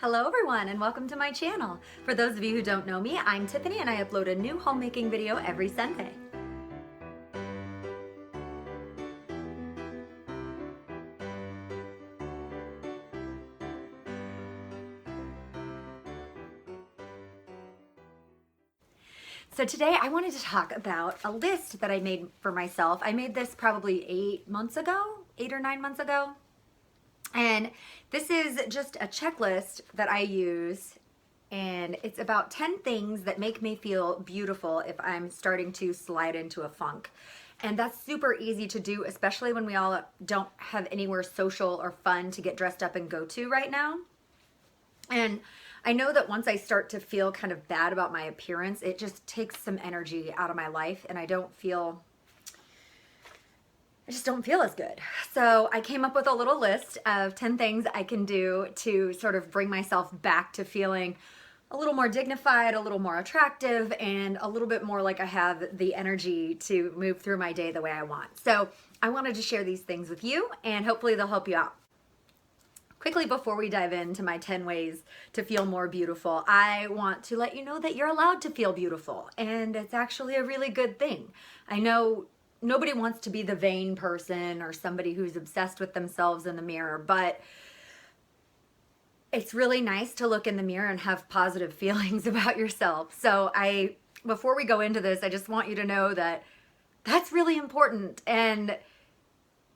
Hello everyone and welcome to my channel. For those of you who don't know me, I'm Tiffany and I upload a new homemaking video every Sunday. So today I wanted to talk about a list that I made for myself. I made this probably 8 or 9 months ago. And this is just a checklist that I use, and it's about 10 things that make me feel beautiful if I'm starting to slide into a funk. And that's super easy to do, especially when we all don't have anywhere social or fun to get dressed up and go to right now. And I know that once I start to feel kind of bad about my appearance, it just takes some energy out of my life and I just don't feel as good. So I came up with a little list of 10 things I can do to sort of bring myself back to feeling a little more dignified, a little more attractive, and a little bit more like I have the energy to move through my day the way I want. So I wanted to share these things with you and hopefully they'll help you out. Quickly, before we dive into my 10 ways to feel more beautiful, I want to let you know that you're allowed to feel beautiful, and it's actually a really good thing. I know nobody wants to be the vain person or somebody who's obsessed with themselves in the mirror, but it's really nice to look in the mirror and have positive feelings about yourself. So before we go into this, I just want you to know that that's really important, and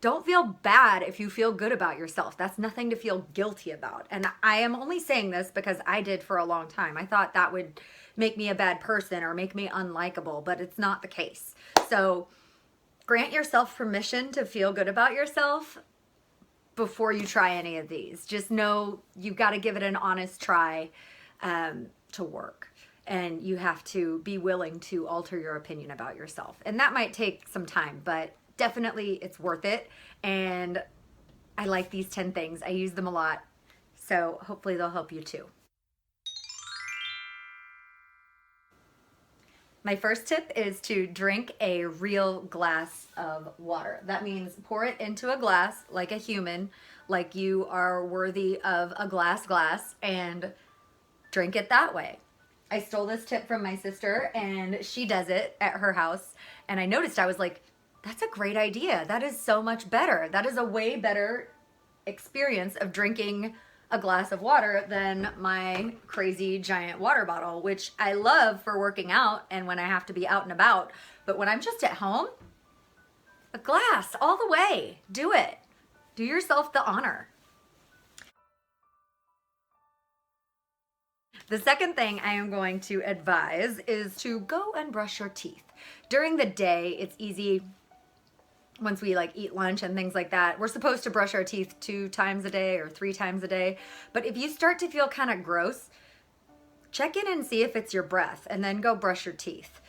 don't feel bad if you feel good about yourself. That's nothing to feel guilty about. And I am only saying this because I did for a long time. I thought that would make me a bad person or make me unlikable, but it's not the case. So grant yourself permission to feel good about yourself before you try any of these. Just know you've got to give it an honest try to work. And you have to be willing to alter your opinion about yourself. And that might take some time, but definitely it's worth it. And I like these 10 things. I use them a lot. So hopefully they'll help you too. My first tip is to drink a real glass of water. That means pour it into a glass like a human, like you are worthy of a glass, and drink it that way. I stole this tip from my sister and she does it at her house. And I noticed, I was like, that's a great idea. That is so much better. That is a way better experience of drinking a glass of water than my crazy giant water bottle, which I love for working out and when I have to be out and about. But when I'm just at home, a glass all the way. Do it. Do yourself the honor. The second thing I am going to advise is to go and brush your teeth. During the day, it's easy. Once we eat lunch and things like that, we're supposed to brush our teeth 2 times a day or 3 times a day. But if you start to feel kind of gross, check in and see if it's your breath and then go brush your teeth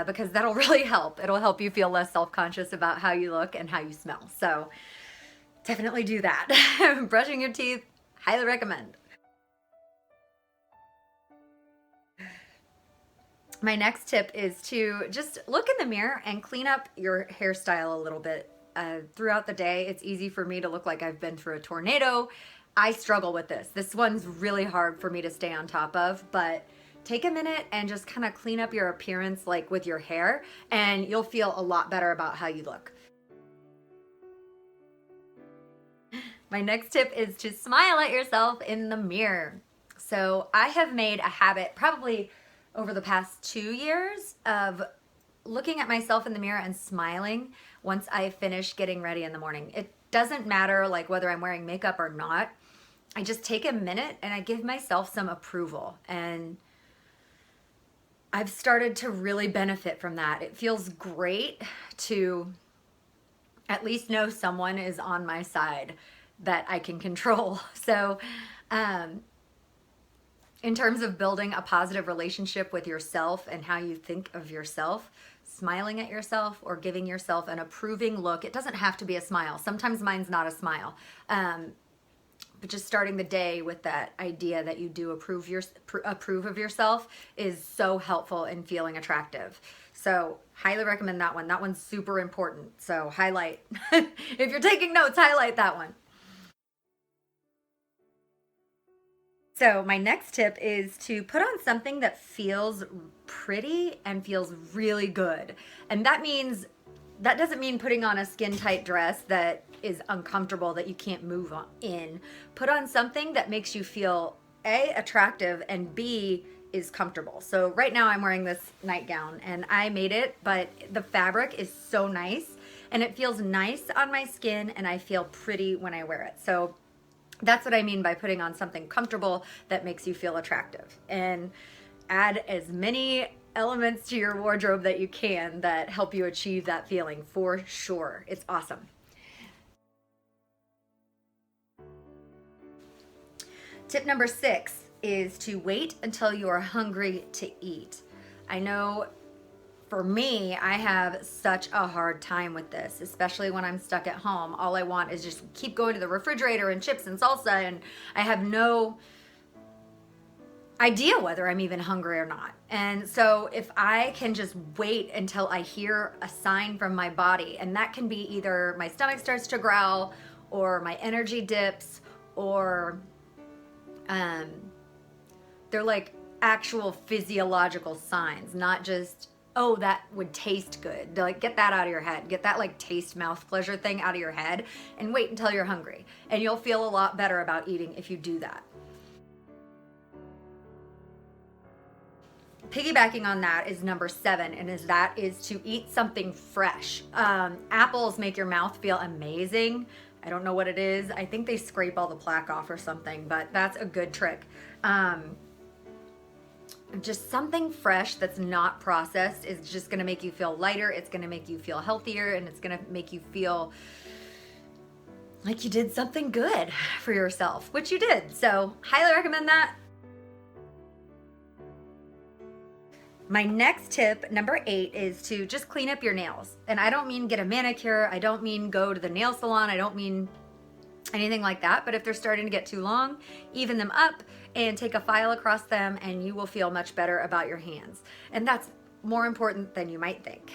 because that'll really help. It'll help you feel less self-conscious about how you look and how you smell. So definitely do that. Brushing your teeth, highly recommend. My next tip is to just look in the mirror and clean up your hairstyle a little bit. Throughout the day, it's easy for me to look like I've been through a tornado. I struggle with this. This one's really hard for me to stay on top of, but take a minute and just kind of clean up your appearance with your hair, and you'll feel a lot better about how you look. My next tip is to smile at yourself in the mirror. So I have made a habit, probably over the past 2 years, of looking at myself in the mirror and smiling once I finish getting ready in the morning. It doesn't matter whether I'm wearing makeup or not. I just take a minute and I give myself some approval. And I've started to really benefit from that. It feels great to at least know someone is on my side that I can control. So, in terms of building a positive relationship with yourself and how you think of yourself, smiling at yourself or giving yourself an approving look. It doesn't have to be a smile. Sometimes mine's not a smile. But just starting the day with that idea that you do approve of yourself is so helpful in feeling attractive. So highly recommend that one. That one's super important. So highlight. If you're taking notes, highlight that one. So my next tip is to put on something that feels pretty and feels really good. And that doesn't mean putting on a skin tight dress that is uncomfortable that you can't move on in. Put on something that makes you feel A, attractive, and B, is comfortable. So right now I'm wearing this nightgown and I made it, but the fabric is so nice and it feels nice on my skin and I feel pretty when I wear it. So that's what I mean by putting on something comfortable that makes you feel attractive. And add as many elements to your wardrobe that you can that help you achieve that feeling for sure. It's awesome. Tip number 6 is to wait until you are hungry to eat. I know for me, I have such a hard time with this, especially when I'm stuck at home. All I want is just keep going to the refrigerator and chips and salsa, and I have no idea whether I'm even hungry or not. And so if I can just wait until I hear a sign from my body, and that can be either my stomach starts to growl or my energy dips, or they're like actual physiological signs, not just, oh, that would taste good. Like, get that out of your head. Get that like taste mouth pleasure thing out of your head and wait until you're hungry. And you'll feel a lot better about eating if you do that. Piggybacking on that is number 7, and that is to eat something fresh. Apples make your mouth feel amazing. I don't know what it is. I think they scrape all the plaque off or something, but that's a good trick. Just something fresh that's not processed is just gonna make you feel lighter, it's gonna make you feel healthier, and it's gonna make you feel like you did something good for yourself, which you did. So highly recommend that. My next tip, number 8, is to just clean up your nails. And I don't mean get a manicure, I don't mean go to the nail salon, I don't mean anything like that, but if they're starting to get too long, even them up and take a file across them and you will feel much better about your hands. And that's more important than you might think.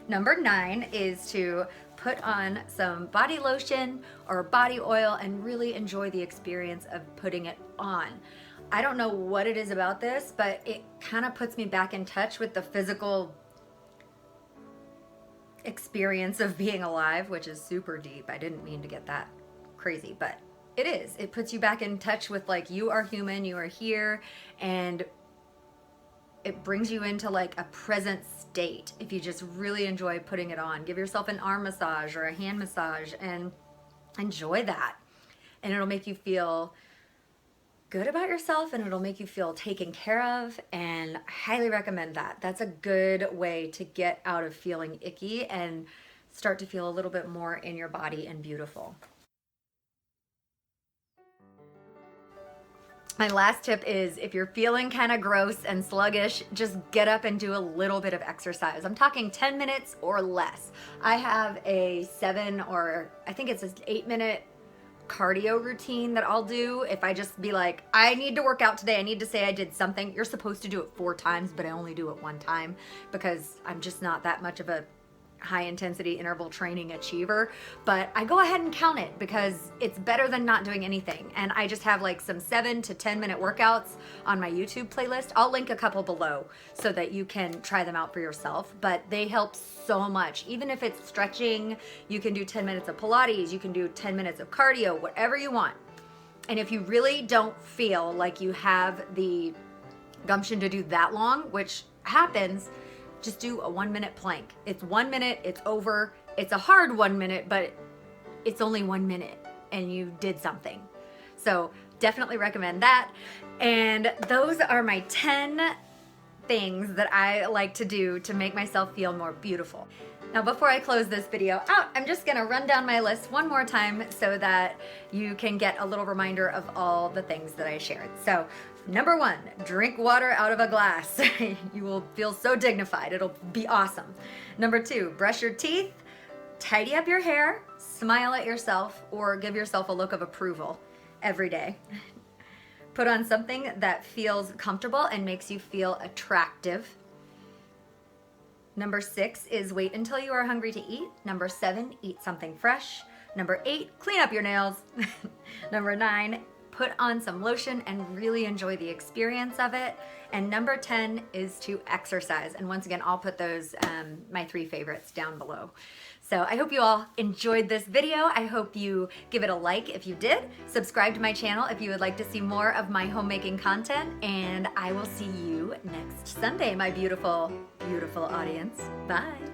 Number 9 is to put on some body lotion or body oil and really enjoy the experience of putting it on. I don't know what it is about this, but it kind of puts me back in touch with the physical experience of being alive, which is super deep. I didn't mean to get that crazy, but it is. It puts you back in touch with like, you are human, you are here, and it brings you into like a present state if you just really enjoy putting it on. Give yourself an arm massage or a hand massage and enjoy that. And it'll make you feel good about yourself and it'll make you feel taken care of, and I highly recommend that. That's a good way to get out of feeling icky and start to feel a little bit more in your body and beautiful. My last tip is, if you're feeling kind of gross and sluggish, just get up and do a little bit of exercise. I'm talking 10 minutes or less. I have a 7 or I think it's an 8-minute cardio routine that I'll do. If I just be like, I need to work out today, I need to say I did something. You're supposed to do it 4 times, but I only do it 1 time because I'm just not that much of a high intensity interval training achiever, but I go ahead and count it because it's better than not doing anything. And I just have like some 7 to 10 minute workouts on my YouTube playlist. I'll link a couple below so that you can try them out for yourself, but they help so much. Even if it's stretching, you can do 10 minutes of Pilates, you can do 10 minutes of cardio, whatever you want. And if you really don't feel like you have the gumption to do that long, which happens, just do a 1-minute plank. It's 1 minute, it's over. It's a hard 1 minute, but it's only 1 minute and you did something. So definitely recommend that. And those are my 10 things that I like to do to make myself feel more beautiful. Now, before I close this video out, I'm just gonna run down my list one more time so that you can get a little reminder of all the things that I shared. So, number 1, drink water out of a glass. You will feel so dignified. It'll be awesome. Number 2, brush your teeth, tidy up your hair, smile at yourself, or give yourself a look of approval every day. Put on something that feels comfortable and makes you feel attractive. Number 6 is wait until you are hungry to eat. Number 7, eat something fresh. Number 8, clean up your nails. Number 9, put on some lotion and really enjoy the experience of it. And number 10 is to exercise. And once again, I'll put those, my 3 favorites down below. So I hope you all enjoyed this video. I hope you give it a like if you did. Subscribe to my channel if you would like to see more of my homemaking content. And I will see you next Sunday, my beautiful, beautiful audience. Bye.